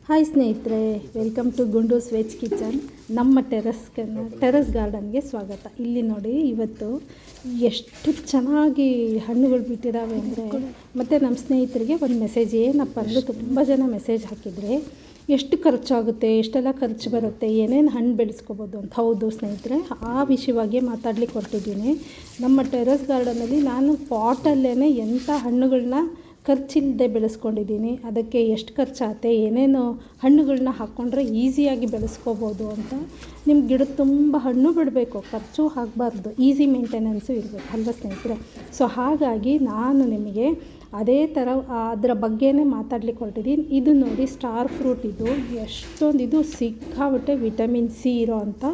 Hi ಸ್ನೇಹಿತರೆ, welcome to Gundus veg kitchen. ನಮ್ಮ terrace ಗಾರ್ಡನ್ಗೆ ಸ್ವಾಗತ. ಇಲ್ಲಿ ನೋಡಿ, ಇವತ್ತು ಎಷ್ಟು ಚೆನ್ನಾಗಿ ಹಣ್ಣುಗಳು ಬಿಟ್ಟಿದ್ದಾವೆ ಅಂದರೆ, ಮತ್ತು ನಮ್ಮ ಸ್ನೇಹಿತರಿಗೆ ಒಂದು ಮೆಸೇಜ್ ಏನಪ್ಪ ಅಂದರೆ, ತುಂಬ ಜನ ಮೆಸೇಜ್ ಹಾಕಿದರೆ ಎಷ್ಟು ಖರ್ಚಾಗುತ್ತೆ, ಎಷ್ಟೆಲ್ಲ ಖರ್ಚು ಬರುತ್ತೆ, ಏನೇನು ಹಣ್ಣು ಬೆಳೆಸ್ಕೋಬೋದು ಅಂತ. ಹೌದು ಸ್ನೇಹಿತರೆ, ಆ ವಿಷಯವಾಗಿ ಮಾತಾಡ್ಲಿಕ್ಕೆ ಹೊರಟಿದ್ದೀನಿ. ನಮ್ಮ ಟೆರಸ್ ಗಾರ್ಡನಲ್ಲಿ ನಾನು ಪಾಟಲ್ಲೇ ಎಂಥ ಹಣ್ಣುಗಳನ್ನ ಖರ್ಚಿಲ್ಲದೆ ಬೆಳೆಸ್ಕೊಂಡಿದ್ದೀನಿ. ಅದಕ್ಕೆ ಎಷ್ಟು ಖರ್ಚಾಗುತ್ತೆ, ಏನೇನು ಹಣ್ಣುಗಳನ್ನ ಹಾಕ್ಕೊಂಡ್ರೆ ಈಸಿಯಾಗಿ ಬೆಳೆಸ್ಕೋಬೋದು ಅಂತ. ನಿಮ್ಮ ಗಿಡದ ತುಂಬ ಹಣ್ಣು ಬಿಡಬೇಕು, ಖರ್ಚು ಆಗಬಾರ್ದು, ಈಸಿ ಮೇಂಟೆನೆನ್ಸು ಇರಬೇಕು ಅಲ್ವ ಸ್ನೇಹಿತರೆ. ಸೊ ಹಾಗಾಗಿ ನಾನು ನಿಮಗೆ ಅದೇ ಥರ ಅದರ ಬಗ್ಗೆನೇ ಮಾತಾಡ್ಲಿಕ್ಕೆ ಹೊರಟಿದ್ದೀನಿ. ಇದು ನೋಡಿ, ಸ್ಟಾರ್ ಫ್ರೂಟ್. ಇದು ಎಷ್ಟೊಂದು, ಇದು ಸಿಕ್ಕಾಬಿಟ್ಟೆ ವಿಟಮಿನ್ ಸಿ ಇರೋ ಅಂಥ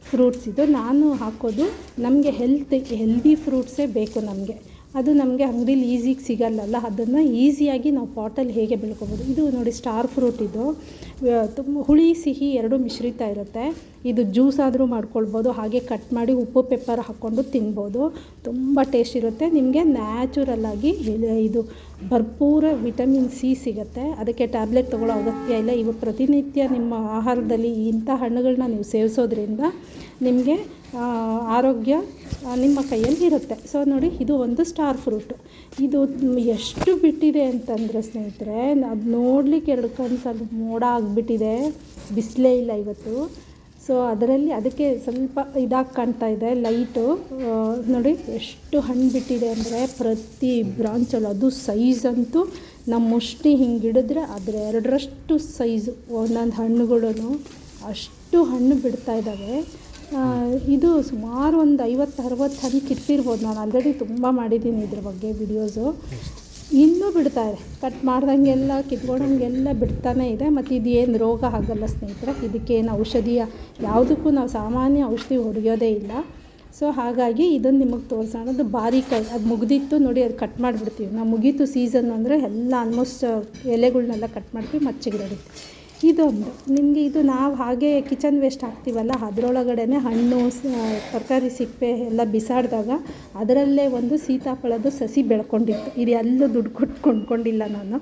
ಫ್ರೂಟ್ಸ್. ಇದು ನಾನು ಹಾಕೋದು ನಮಗೆ ಹೆಲ್ದಿ ಫ್ರೂಟ್ಸೇ ಬೇಕು ನಮಗೆ. ಅದು ನಮಗೆ ಅಂಗಡೀಲಿ ಈಸಿಗೆ ಸಿಗಲ್ಲಲ್ಲ, ಅದನ್ನು ಈಸಿಯಾಗಿ ನಾವು ಪಾಟಲ್ಲಿ ಹೇಗೆ ಬೆಳ್ಕೊಬೋದು. ಇದು ನೋಡಿ, ಸ್ಟಾರ್ ಫ್ರೂಟ್. ಇದು ತುಂಬ ಹುಳಿ ಸಿಹಿ ಎರಡೂ ಮಿಶ್ರಿತ ಇರುತ್ತೆ. ಇದು ಜ್ಯೂಸ್ ಆದರೂ ಮಾಡ್ಕೊಳ್ಬೋದು, ಹಾಗೆ ಕಟ್ ಮಾಡಿ ಉಪ್ಪು ಪೆಪ್ಪರ್ ಹಾಕ್ಕೊಂಡು ತಿನ್ಬೋದು. ತುಂಬ ಟೇಸ್ಟ್ ಇರುತ್ತೆ. ನಿಮಗೆ ನ್ಯಾಚುರಲ್ಲಾಗಿ ಇದು ಭರ್ಪೂರ ವಿಟಮಿನ್ ಸಿ ಸಿಗುತ್ತೆ. ಅದಕ್ಕೆ ಟ್ಯಾಬ್ಲೆಟ್ ತೊಗೊಳ್ಳೋ ಅಗತ್ಯ ಇಲ್ಲ. ಇವು ಪ್ರತಿನಿತ್ಯ ನಿಮ್ಮ ಆಹಾರದಲ್ಲಿ ಇಂಥ ಹಣ್ಣುಗಳನ್ನ ನೀವು ಸೇವಿಸೋದ್ರಿಂದ ನಿಮಗೆ ಆರೋಗ್ಯ ನಿಮ್ಮ ಕೈಯಲ್ಲಿ ಇರುತ್ತೆ. ಸೊ ನೋಡಿ, ಇದು ಒಂದು ಸ್ಟಾರ್ ಫ್ರೂಟು. ಇದು ಎಷ್ಟು ಬಿಟ್ಟಿದೆ ಅಂತಂದರೆ ಸ್ನೇಹಿತರೆ, ಅದು ನೋಡಲಿಕ್ಕೆ ಎರಡು ಕನಸಲ್ಲಿ ಮೋಡ ಆಗಿಬಿಟ್ಟಿದೆ, ಬಿಸಿಲೇ ಇಲ್ಲ ಇವತ್ತು. ಸೊ ಅದಕ್ಕೆ ಸ್ವಲ್ಪ ಇದಾಗಿ ಕಾಣ್ತಾ ಇದೆ ಲೈಟು. ನೋಡಿ ಎಷ್ಟು ಹಣ್ಣು ಬಿಟ್ಟಿದೆ ಅಂದರೆ, ಪ್ರತಿ ಬ್ರಾಂಚಲ್ಲಿ ಅದು ಸೈಜ್ ಅಂತೂ ನಮ್ಮ ಮುಷ್ಟಿ ಹಿಂಗೆ ಹಿಡಿದ್ರೆ ಅದರ ಎರಡರಷ್ಟು ಸೈಜು ಒಂದೊಂದು ಹಣ್ಣುಗಳು, ಅಷ್ಟು ಹಣ್ಣು ಬಿಡ್ತಾ ಇದ್ದಾವೆ. ಇದು ಸುಮಾರು ಒಂದು 50-60 ಹಣ್ಣು ಕಿತ್ತಿರ್ಬೋದು. ನಾನು ಆಲ್ರೆಡಿ ತುಂಬ ಮಾಡಿದ್ದೀನಿ ಇದ್ರ ಬಗ್ಗೆ ವಿಡಿಯೋಸು. ಇನ್ನೂ ಬಿಡ್ತಾಯಿದೆ, ಕಟ್ ಮಾಡ್ದಂಗೆಲ್ಲ ಕಿತ್ಕೊಂಡಂಗೆಲ್ಲ ಬಿಡ್ತಾನೆ ಇದೆ. ಮತ್ತು ಇದು ಏನು ರೋಗ ಆಗಲ್ಲ ಸ್ನೇಹಿತರೆ, ಇದಕ್ಕೇನು ಔಷಧಿಯ ಯಾವುದಕ್ಕೂ ನಾವು ಸಾಮಾನ್ಯ ಔಷಧಿ ಹೊಡೆಯೋದೇ ಇಲ್ಲ. ಸೊ ಹಾಗಾಗಿ ಇದನ್ನು ನಿಮಗೆ ತೋರಿಸೋಣ. ಅದು ಬಾರಿಕಾಯಿ, ಅದು ಮುಗಿದಿತ್ತು ನೋಡಿ, ಅದು ಕಟ್ ಮಾಡಿಬಿಡ್ತೀವಿ ನಾವು. ಮುಗೀತು ಸೀಸನ್ ಅಂದರೆ ಎಲ್ಲ ಆಲ್ಮೋಸ್ಟ್ ಎಲೆಗಳ್ನೆಲ್ಲ ಕಟ್ ಮಾಡ್ತೀವಿ, ಮಚ್ಚಿಗಿಡತ್ತೆ. ಇದೊಂದು ನಿಮಗೆ, ಇದು ನಾವು ಹಾಗೆ ಕಿಚನ್ ವೇಸ್ಟ್ ಹಾಕ್ತೀವಲ್ಲ, ಅದರೊಳಗಡೆ ಹಣ್ಣು ತರಕಾರಿ ಸಿಪ್ಪೆ ಎಲ್ಲ ಬಿಸಾಡಿದಾಗ ಅದರಲ್ಲೇ ಒಂದು ಸೀತಾಫಲದ ಸಸಿ ಬೆಳ್ಕೊಂಡಿತ್ತು. ಇದು ಎಲ್ಲೂ ದುಡ್ಡು ಕೊಟ್ಟು ಕೊಂಡ್ಕೊಂಡಿಲ್ಲ ನಾನು.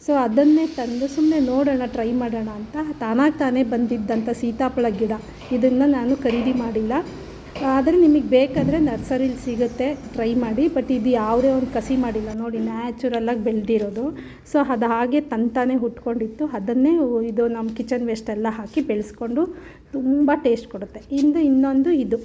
ಸೊ ಅದನ್ನೇ ತಂದು ಸುಮ್ಮನೆ ನೋಡೋಣ, ಟ್ರೈ ಮಾಡೋಣ ಅಂತ ತಾನೇ ಬಂದಿದ್ದಂಥ ಸೀತಾಫಲ ಗಿಡ. ಇದನ್ನು ನಾನು ಖರೀದಿ ಮಾಡಿಲ್ಲ, ಆದರೆ ನಿಮಗೆ ಬೇಕಾದರೆ ನರ್ಸರಿಲಿ ಸಿಗುತ್ತೆ, ಟ್ರೈ ಮಾಡಿ. ಬಟ್ ಇದು ಯಾವುದೇ ಒಂದು ಕಸಿ ಮಾಡಿಲ್ಲ ನೋಡಿ, ನ್ಯಾಚುರಲಾಗಿ ಬೆಳೆದಿರೋದು. ಸೊ ಅದು ಹಾಗೆ ತಂತಾನೆ ಹುಟ್ಕೊಂಡಿತ್ತು. ಅದನ್ನೇ ಇದು ನಮ್ಮ ಕಿಚನ್ ವೇಸ್ಟೆಲ್ಲ ಹಾಕಿ ಬೆಳೆಸ್ಕೊಂಡು ತುಂಬ ಟೇಸ್ಟ್ ಕೊಡುತ್ತೆ. ಇನ್ನೊಂದು ಇದು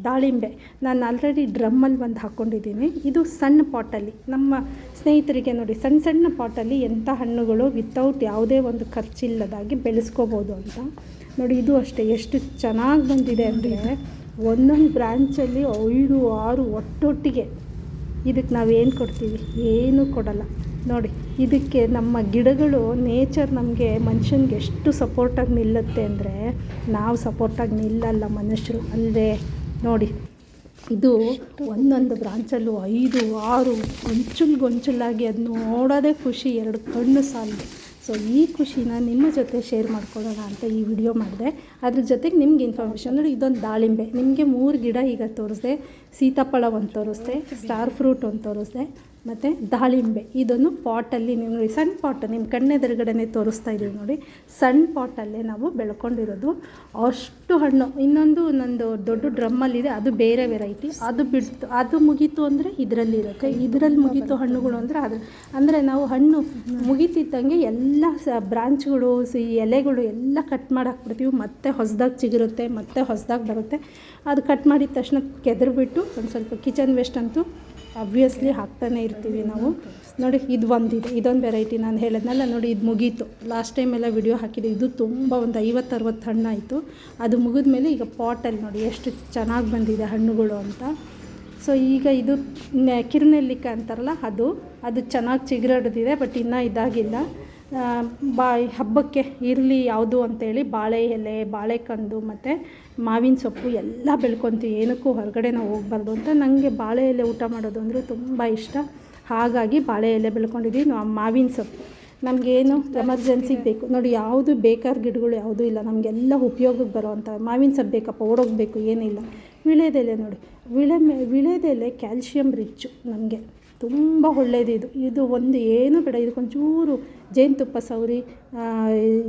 ದಾಳಿಂಬೆ. ನಾನು ಆಲ್ರೆಡಿ ಡ್ರಮ್ಮಲ್ಲಿ ಒಂದು ಹಾಕ್ಕೊಂಡಿದ್ದೀನಿ. ಇದು ಸಣ್ಣ ಪಾಟಲ್ಲಿ ನಮ್ಮ ಸ್ನೇಹಿತರಿಗೆ ನೋಡಿ, ಸಣ್ಣ ಸಣ್ಣ ಪಾಟಲ್ಲಿ ಎಂಥ ಹಣ್ಣುಗಳು ವಿತೌಟ್ ಯಾವುದೇ ಒಂದು ಖರ್ಚಿಲ್ಲದಾಗಿ ಬೆಳೆಸ್ಕೋಬೋದು ಅಂತ ನೋಡಿ. ಇದು ಅಷ್ಟೇ ಎಷ್ಟು ಚೆನ್ನಾಗಿ ಬಂದಿದೆ ಅಂದರೆ, ಒಂದೊಂದು ಬ್ರ್ಯಾಂಚಲ್ಲಿ 5-6 ಒಟ್ಟೊಟ್ಟಿಗೆ. ಇದಕ್ಕೆ ನಾವೇನು ಕೊಡ್ತೀವಿ, ಏನೂ ಕೊಡಲ್ಲ ನೋಡಿ. ಇದಕ್ಕೆ ನಮ್ಮ ಗಿಡಗಳು, ನೇಚರ್ ನಮಗೆ, ಮನುಷ್ಯನಿಗೆ ಎಷ್ಟು ಸಪೋರ್ಟಾಗಿ ನಿಲ್ಲುತ್ತೆ ಅಂದರೆ, ನಾವು ಸಪೋರ್ಟಾಗಿ ನಿಲ್ಲಲ್ಲ ಮನುಷ್ಯರು ಅಲ್ಲದೆ. ನೋಡಿ, ಇದು ಒಂದೊಂದು ಬ್ರಾಂಚಲ್ಲೂ 5-6 ಗೊಂಚಲಾಗಿ, ಅದು ನೋಡೋದೇ ಖುಷಿ, 2 ಕಣ್ಣು ಸಾಲದು. ಸೊ ಈ ಖುಷಿನ ನಿಮ್ಮ ಜೊತೆ ಶೇರ್ ಮಾಡ್ಕೊಳ್ಳೋಣ ಅಂತ ಈ ವಿಡಿಯೋ ಮಾಡಿದೆ. ಅದ್ರ ಜೊತೆಗೆ ನಿಮ್ಗೆ ಇನ್ಫಾರ್ಮೇಷನ್ ನೋಡಿ, ಇದೊಂದು ದಾಳಿಂಬೆ. ನಿಮಗೆ 3 ಗಿಡ ಈಗ ತೋರಿಸ್ದೆ. ಸೀತಾಫಲ ಒಂದು ತೋರಿಸ್ದೆ, ಸ್ಟಾರ್ ಫ್ರೂಟ್ ಒಂದು ತೋರಿಸ್ದೆ, ಮತ್ತು ದಾಳಿಂಬೆ. ಇದನ್ನು ಪಾಟಲ್ಲಿ ನೀವು ನೋಡಿ, ಸಣ್ಣ ಪಾಟ್, ನಿಮ್ಮ ಕಣ್ಣೆದುರುಗಡೆ ತೋರಿಸ್ತಾ ಇದ್ದೀವಿ ನೋಡಿ, ಸಣ್ಣ ಪಾಟಲ್ಲೇ ನಾವು ಬೆಳ್ಕೊಂಡಿರೋದು. ಅಷ್ಟು ಹಣ್ಣು. ನಂದು ದೊಡ್ಡ ಡ್ರಮ್ಮಲ್ಲಿದೆ, ಅದು ಬೇರೆ ವೆರೈಟಿ. ಅದು ಮುಗೀತು ಅಂದರೆ ಇದರಲ್ಲಿ ಮುಗೀತು ಹಣ್ಣುಗಳು ಅಂದರೆ ನಾವು ಹಣ್ಣು ಮುಗೀತಿದ್ದಂಗೆ ಎಲ್ಲ ಬ್ರಾಂಚ್ಗಳು, ಎಲೆಗಳು ಎಲ್ಲ ಕಟ್ ಮಾಡಿ ಹಾಕ್ಬಿಡ್ತೀವಿ. ಮತ್ತೆ ಹೊಸದಾಗಿ ಚಿಗುರುತ್ತೆ, ಮತ್ತೆ ಹೊಸದಾಗಿ ಬರುತ್ತೆ. ಅದು ಕಟ್ ಮಾಡಿದ ತಕ್ಷಣ ಕೆದರ್ಬಿಟ್ಟು ಒಂದು ಸ್ವಲ್ಪ ಕಿಚನ್ ವೇಸ್ಟ್ ಅಂತೂ ಅಬ್ವಿಯಸ್ಲಿ ಹಾಕ್ತಾನೆ ಇರ್ತೀವಿ ನಾವು ನೋಡಿ. ಇದೊಂದು ವೆರೈಟಿ ನಾನು ಹೇಳಿದ್ನಲ್ಲ ನೋಡಿ, ಇದು ಮುಗೀತು. ಲಾಸ್ಟ್ ಟೈಮೆಲ್ಲ ವಿಡಿಯೋ ಹಾಕಿದೆ. ಇದು ತುಂಬ ಒಂದು 50-60 ಹಣ್ಣಾಯಿತು. ಅದು ಮುಗಿದ ಮೇಲೆ ಈಗ ಪಾಟಲ್ಲಿ ನೋಡಿ ಎಷ್ಟು ಚೆನ್ನಾಗಿ ಬಂದಿದೆ ಹಣ್ಣುಗಳು ಅಂತ. ಸೊ ಈಗ ಇದು ಕಿರುನೆಲ್ಲಿಕಾಯಿ ಅಂತಾರಲ್ಲ, ಅದು ಚೆನ್ನಾಗಿ ಚಿಗುರಡಿದಿದೆ. ಬಟ್ ಇನ್ನೂ ಇದಾಗಿಲ್ಲ. ಹಬ್ಬಕ್ಕೆ ಇರಲಿ ಯಾವುದು ಅಂತೇಳಿ ಬಾಳೆ ಎಲೆ, ಬಾಳೆಕಂದು ಮತ್ತು ಮಾವಿನ ಸೊಪ್ಪು ಎಲ್ಲ ಬೆಳ್ಕೊತೀವಿ. ಏನಕ್ಕೂ ಹೊರಗಡೆ ನಾವು ಹೋಗ್ಬಾರ್ದು ಅಂತ. ನನಗೆ ಬಾಳೆ ಎಲೆ ಊಟ ಮಾಡೋದು ಅಂದರೆ ತುಂಬ ಇಷ್ಟ. ಹಾಗಾಗಿ ಬಾಳೆ ಎಲೆ ಬೆಳ್ಕೊಂಡಿದ್ದೀವಿ. ಮಾವಿನ ಸೊಪ್ಪು ನಮಗೇನು ಎಮರ್ಜೆನ್ಸಿಗೆ ಬೇಕು ನೋಡಿ. ಯಾವುದು ಬೇಕಾದ ಗಿಡಗಳು ಯಾವುದೂ ಇಲ್ಲ, ನಮಗೆಲ್ಲ ಉಪಯೋಗಕ್ಕೆ ಬರೋವಂಥ. ಮಾವಿನ ಸೊಪ್ಪು ಬೇಕಪ್ಪ, ಓಡೋಗಬೇಕು, ಏನಿಲ್ಲ. ವಿಳೆದೆಲೆ ನೋಡಿ, ವಿಳೆದೆಲೆ ಕ್ಯಾಲ್ಶಿಯಂ ರಿಚ್ಚು ನಮಗೆ. ತುಂಬ ಒಳ್ಳೆಯದು. ಇದು ಒಂದು ಏನೂ ಬೇಡ, ಇದಕ್ಕೊಂಚೂರು ಜೇನುತುಪ್ಪ ಸವರಿ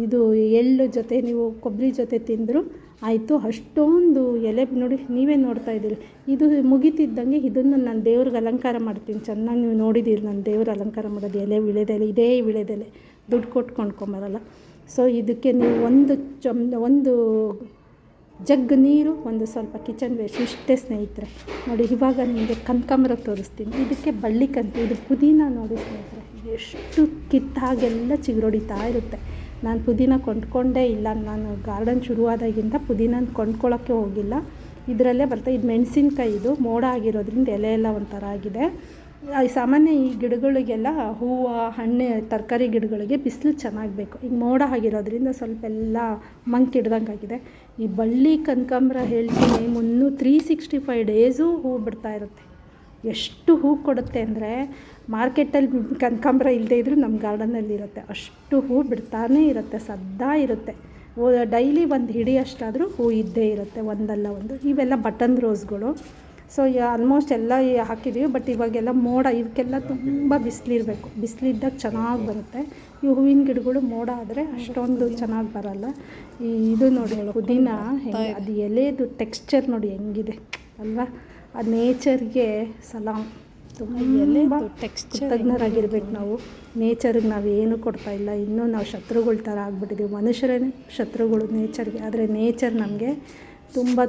ಇದು ಎಳ್ಳು ಜೊತೆ ನೀವು ಕೊಬ್ಬರಿ ಜೊತೆ ತಿಂದರೂ ಆಯಿತು. ಅಷ್ಟೊಂದು ಎಲೆ ನೋಡಿ, ನೀವೇ ನೋಡ್ತಾ ಇದ್ದೀರಿ. ಇದು ಮುಗಿತಿದ್ದಂಗೆ ಇದನ್ನು ನಾನು ದೇವ್ರಿಗೆ ಅಲಂಕಾರ ಮಾಡ್ತೀನಿ. ಚೆನ್ನಾಗಿ ನೀವು ನೋಡಿದ್ದೀರಿ ನಾನು ದೇವ್ರ ಅಲಂಕಾರ ಮಾಡೋದು. ಎಲೆ ವಿಳೆದೆಲೆ, ಇದೇ ವಿಳೆದೆಲೆ ದುಡ್ಡು ಕೊಟ್ಟು ಕೊಂಡ್ಕೊಂಬರಲ್ಲ. ಸೊ ಇದಕ್ಕೆ ನೀವು ಒಂದು ಜಗ್ ನೀರು, ಒಂದು ಸ್ವಲ್ಪ ಕಿಚನ್ ವೇಸ್ಟ್, ಇಷ್ಟೇ ಸ್ನೇಹಿತರೆ. ನೋಡಿ, ಇವಾಗ ನಿಮಗೆ ಕನಕಾಂಬರ ತೋರಿಸ್ತೀನಿ. ಇದಕ್ಕೆ ಇದು ಪುದೀನ ನೋಡಿ ಸ್ನೇಹಿತರೆ, ಎಷ್ಟು ಕಿತ್ತಾಗೆಲ್ಲ ಚಿಗುರೊಡಿತಾ ಇರುತ್ತೆ. ನಾನು ಪುದೀನ ಕೊಂಡ್ಕೊಂಡೇ ಇಲ್ಲ. ನಾನು ಗಾರ್ಡನ್ ಶುರುವಾದಾಗಿಂದ ಪುದೀನ ಕೊಂಡ್ಕೊಳ್ಳೋಕ್ಕೆ ಹೋಗಿಲ್ಲ. ಇದರಲ್ಲೇ ಬರ್ತದೆ. ಇದು ಮೆಣಸಿನ್ಕಾಯಿ, ಇದು ಮೋಡ ಆಗಿರೋದ್ರಿಂದ ಎಲೆ ಎಲ್ಲ ಒಂಥರ ಆಗಿದೆ. ಸಾಮಾನ್ಯ ಈ ಗಿಡಗಳಿಗೆಲ್ಲ ಹೂವು, ಹಣ್ಣು, ತರಕಾರಿ ಗಿಡಗಳಿಗೆ ಬಿಸಿಲು ಚೆನ್ನಾಗಿ ಬೇಕು. ಈಗ ಮೋಡ ಆಗಿರೋದ್ರಿಂದ ಸ್ವಲ್ಪ ಎಲ್ಲ ಮಂಕಿಡ್ದಂಗೆ ಆಗಿದೆ. ಈ ಬಳ್ಳಿ ಕನಕಾಂಬರ ಹೇಳ್ತೀನಿ, 365 ಡೇಸು ಹೂವು ಬಿಡ್ತಾ ಇರುತ್ತೆ. ಎಷ್ಟು ಹೂ ಕೊಡುತ್ತೆ ಅಂದರೆ, ಮಾರ್ಕೆಟಲ್ಲಿ ಕನಕಾಂಬರ ಇಲ್ಲದೇ ಇದ್ದರೂ ನಮ್ಮ ಗಾರ್ಡನಲ್ಲಿರುತ್ತೆ. ಅಷ್ಟು ಹೂ ಬಿಡ್ತಾನೇ ಇರುತ್ತೆ, ಸದಾ ಇರುತ್ತೆ. ಡೈಲಿ ಒಂದು ಹಿಡಿ ಅಷ್ಟಾದರೂ ಹೂ ಇದ್ದೇ ಇರುತ್ತೆ, ಒಂದಲ್ಲ ಒಂದು. ಇವೆಲ್ಲ ಬಟನ್ ರೋಸ್ಗಳು. ಸೊ ಆಲ್ಮೋಸ್ಟ್ ಎಲ್ಲ ಹಾಕಿದ್ದೀವಿ. ಬಟ್ ಇವಾಗೆಲ್ಲ ಮೋಡ, ಇವಕ್ಕೆಲ್ಲ ತುಂಬ ಬಿಸಿಲಿರಬೇಕು. ಬಿಸಿಲಿದ್ದಾಗ ಚೆನ್ನಾಗಿ ಬರುತ್ತೆ. ಈ ಹೂವಿನ ಗಿಡಗಳು ಮೋಡ ಆದರೆ ಅಷ್ಟೊಂದು ಚೆನ್ನಾಗಿ ಬರಲ್ಲ. ಇದು ನೋಡಿ ಪುದೀನ, ಅದು ಎಲೆದು ಟೆಕ್ಸ್ಚರ್ ನೋಡಿ ಹೆಂಗಿದೆ ಅಲ್ವಾ. ಆ ನೇಚರ್ಗೆ ಸಲಾಮ್. ತುಂಬ ಕೃತಜ್ಞರಾಗಿರ್ಬೇಕು ನಾವು. ನೇಚರ್ಗೆ ನಾವು ಏನು ಕೊಡ್ತಾಯಿಲ್ಲ. ಇನ್ನೂ ನಾವು ಶತ್ರುಗಳ ಥರ ಆಗ್ಬಿಟ್ಟಿದ್ದೀವಿ. ಮನುಷ್ಯರೇ ಶತ್ರುಗಳು ನೇಚರ್ಗೆ. ಆದರೆ ನೇಚರ್ ನಮಗೆ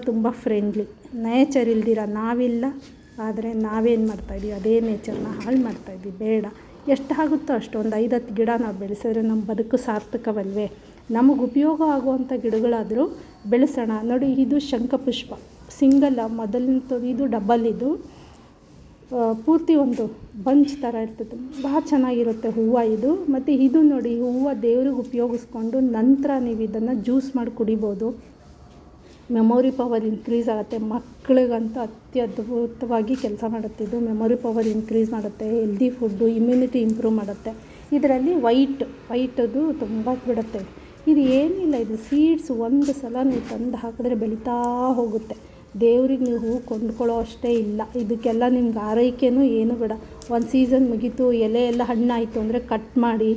ತುಂಬ ಫ್ರೆಂಡ್ಲಿ. ನೇಚರ್ ಇಲ್ದಿರ ನಾವಿಲ್ಲ. ಆದರೆ ನಾವೇನು ಮಾಡ್ತಾಯಿದ್ದೀವಿ, ಅದೇ ನೇಚರ್ನ ಹಾಳು ಮಾಡ್ತಾಯಿದ್ದೀವಿ. ಬೇಡ, ಎಷ್ಟು ಆಗುತ್ತೋ ಅಷ್ಟು ಒಂದು 5-10 ಗಿಡ ನಾವು ಬೆಳೆಸಿದ್ರೆ ನಮ್ಮ ಬದುಕು ಸಾರ್ಥಕವಲ್ವೇ. ನಮಗೆ ಉಪಯೋಗ ಆಗುವಂಥ ಗಿಡಗಳಾದರೂ ಬೆಳೆಸೋಣ. ನೋಡಿ, ಇದು ಶಂಖಪುಷ್ಪ ಸಿಂಗಲ್ಲ, ಮೊದಲಿನ ಇದು ಡಬಲ್. ಇದು ಪೂರ್ತಿ ಒಂದು ಬಂಚ್ ಥರ ಇರ್ತದೆ, ತುಂಬ ಚೆನ್ನಾಗಿರುತ್ತೆ ಹೂವು ಇದು. ಮತ್ತು ಇದು ನೋಡಿ, ಹೂವು ದೇವ್ರಿಗೆ ಉಪಯೋಗಿಸ್ಕೊಂಡು ನಂತರ ನೀವು ಇದನ್ನು ಜ್ಯೂಸ್ ಮಾಡಿ ಕುಡಿಬೋದು. ಮೆಮೊರಿ ಪವರ್ ಇನ್ಕ್ರೀಸ್ ಆಗುತ್ತೆ. ಮಕ್ಕಳಿಗಂತೂ ಅತ್ಯದ್ಭುತವಾಗಿ ಕೆಲಸ ಮಾಡುತ್ತೆ ಇದು. ಮೆಮೊರಿ ಪವರ್ ಇನ್ಕ್ರೀಸ್ ಮಾಡುತ್ತೆ, ಹೆಲ್ದಿ ಫುಡ್ಡು, ಇಮ್ಯುನಿಟಿ ಇಂಪ್ರೂವ್ ಮಾಡುತ್ತೆ. ಇದರಲ್ಲಿ ವೈಟದು ತುಂಬ ಬಿಡುತ್ತೆ. ಇದು ಏನಿಲ್ಲ, ಇದು ಸೀಡ್ಸ್ ಒಂದು ಸಲ ನೀವು ತಂದು ಹಾಕಿದ್ರೆ ಬೆಳೀತಾ ಹೋಗುತ್ತೆ. ದೇವ್ರಿಗೆ ನೀವು ಹೂ ಕೊಂಡ್ಕೊಳ್ಳೋ ಅಷ್ಟೇ ಇಲ್ಲ. ಇದಕ್ಕೆಲ್ಲ ನಿಮ್ಗೆ ಆರೈಕೆನೂ ಏನು ಬೇಡ. ಒಂದು ಸೀಸನ್ ಮುಗೀತು, ಎಲೆ ಎಲ್ಲ ಹಣ್ಣಾಯಿತು ಅಂದರೆ ಕಟ್ ಮಾಡಿ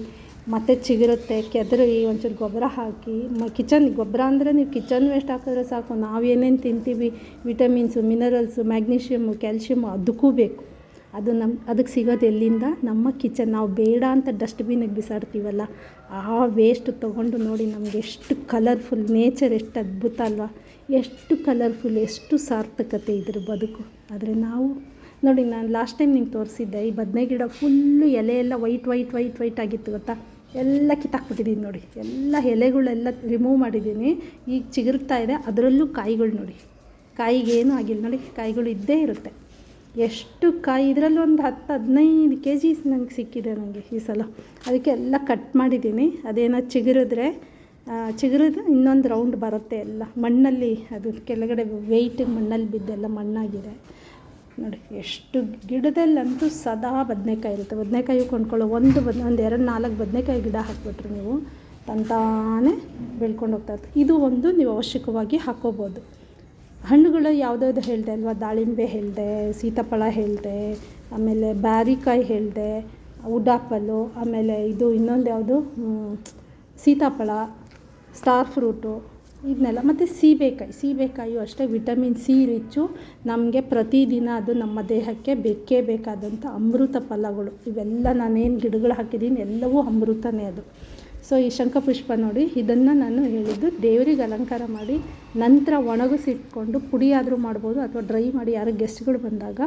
ಮತ್ತೆ ಚಿಗುರುತ್ತೆ, ಕೆದರಿ ಒಂಚೂರು ಗೊಬ್ಬರ ಹಾಕಿ. ಕಿಚನ್ ಗೊಬ್ಬರ ಅಂದರೆ ನೀವು ಕಿಚನ್ ವೇಸ್ಟ್ ಹಾಕಿದ್ರೆ ಸಾಕು. ನಾವೇನೇನು ತಿಂತೀವಿ, ವಿಟಮಿನ್ಸು, ಮಿನರಲ್ಸು, ಮ್ಯಾಗ್ನೀಷಿಯಮ್ಮು, ಕ್ಯಾಲ್ಶಿಯಮ್ಮು ಅದಕ್ಕೂ ಬೇಕು. ಅದಕ್ಕೆ ಸಿಗೋದು ಎಲ್ಲಿಂದ? ನಮ್ಮ ಕಿಚನ್. ನಾವು ಬೇಡ ಅಂತ ಡಸ್ಟ್ಬಿನ್ನಿಗೆ ಬಿಸಾಡ್ತೀವಲ್ಲ, ಆ ವೇಸ್ಟ್ ತೊಗೊಂಡು ನೋಡಿ ನಮಗೆ ಎಷ್ಟು ಕಲರ್ಫುಲ್. ನೇಚರ್ ಎಷ್ಟು ಅದ್ಭುತ ಅಲ್ವಾ, ಎಷ್ಟು ಕಲರ್ಫುಲ್, ಎಷ್ಟು ಸಾರ್ಥಕತೆ ಇದ್ರ ಬದುಕು. ಆದರೆ ನಾವು ನೋಡಿ, ನಾನು ಲಾಸ್ಟ್ ಟೈಮ್ ನಿಮ್ಗೆ ತೋರಿಸಿದ್ದೆ, ಈ ಬದನೆ ಗಿಡ ಫುಲ್ಲು ಎಲೆ ಎಲ್ಲ ವೈಟ್ ಆಗಿತ್ತು ಗೊತ್ತಾ. ಎಲ್ಲ ಕಿತ್ತಾಕ್ಬಿಟ್ಟಿದ್ದೀನಿ ನೋಡಿ. ಎಲ್ಲ ಎಲೆಗಳೆಲ್ಲ ರಿಮೂವ್ ಮಾಡಿದ್ದೀನಿ. ಈಗ ಚಿಗುರ್ತಾ ಇದೆ. ಅದರಲ್ಲೂ ಕಾಯಿಗಳು ನೋಡಿ, ಕಾಯಿಗೇನೂ ಆಗಿಲ್ಲ ನೋಡಿ. ಕಾಯಿಗಳು ಇದ್ದೇ ಇರುತ್ತೆ. ಎಷ್ಟು ಕಾಯಿ, ಇದರಲ್ಲಿ ಒಂದು 10-15 kg ನಂಗೆ ಸಿಕ್ಕಿದೆ ನನಗೆ ಈ ಸಲ. ಅದಕ್ಕೆ ಎಲ್ಲ ಕಟ್ ಮಾಡಿದ್ದೀನಿ. ಅದೇನೋ ಚಿಗುರಿದ್ರೆ ಇನ್ನೊಂದು ರೌಂಡ್ ಬರುತ್ತೆ. ಎಲ್ಲ ಮಣ್ಣಲ್ಲಿ, ಅದು ಕೆಳಗಡೆ ವೆಯ್ಟ್ ಮಣ್ಣಲ್ಲಿ ಬಿದ್ದೆಲ್ಲ ಮಣ್ಣಾಗಿದೆ ನೋಡಿ. ಎಷ್ಟು ಗಿಡದಲ್ಲಂತೂ ಸದಾ ಬದನೆಕಾಯಿ ಇರುತ್ತೆ. ಬದನೆಕಾಯಿ ಕೊಂಡ್ಕೊಳ್ಳೋ ಒಂದು 2-4 ಬದನೆಕಾಯಿ ಗಿಡ ಹಾಕ್ಬಿಟ್ರೆ ನೀವು ತಂತಾನೇ ಬೆಳ್ಕೊಂಡು ಹೋಗ್ತಾ ಇರ್ತದೆ. ಇದು ಒಂದು ನೀವು ಅವಶ್ಯಕವಾಗಿ ಹಾಕೋಬೋದು. ಹಣ್ಣುಗಳು ಯಾವುದಾದ್ರು ಹೇಳಿದೆ ಅಲ್ವಾ, ದಾಳಿಂಬೆ ಹೇಳಿದೆ, ಸೀತಾಫಲ ಹೇಳಿದೆ, ಆಮೇಲೆ ಬ್ಯಾರಿಕಾಯಿ ಹೇಳಿದೆ, ಉಡಾಪಲ್ಲು, ಆಮೇಲೆ ಇದು ಇನ್ನೊಂದು ಯಾವುದು ಸೀತಾಫಲ, ಸ್ಟಾರ್ ಫ್ರೂಟು, ಇದನ್ನೆಲ್ಲ. ಮತ್ತು ಸೀಬೆಕಾಯಿಯು ಅಷ್ಟೇ ವಿಟಮಿನ್ ಸಿ ರಿಚ್ಚು. ನಮಗೆ ಪ್ರತಿದಿನ ಅದು ನಮ್ಮ ದೇಹಕ್ಕೆ ಬೇಕೇ ಬೇಕಾದಂಥ ಅಮೃತ ಫಲಗಳು. ಇವೆಲ್ಲ ನಾನೇನು ಗಿಡಗಳು ಹಾಕಿದ್ದೀನಿ ಎಲ್ಲವೂ ಅಮೃತನೇ ಅದು. ಸೊ ಈ ಶಂಖಪುಷ್ಪ ನೋಡಿ, ಇದನ್ನು ನಾನು ಹೇಳಿದ್ದು ದೇವರಿಗೆ ಅಲಂಕಾರ ಮಾಡಿ ನಂತರ ಒಣಗಿಸಿಟ್ಕೊಂಡು ಪುಡಿ ಆದರೂ ಮಾಡ್ಬೋದು, ಅಥವಾ ಡ್ರೈ ಮಾಡಿ ಯಾರು ಗೆಸ್ಟ್ಗಳು ಬಂದಾಗ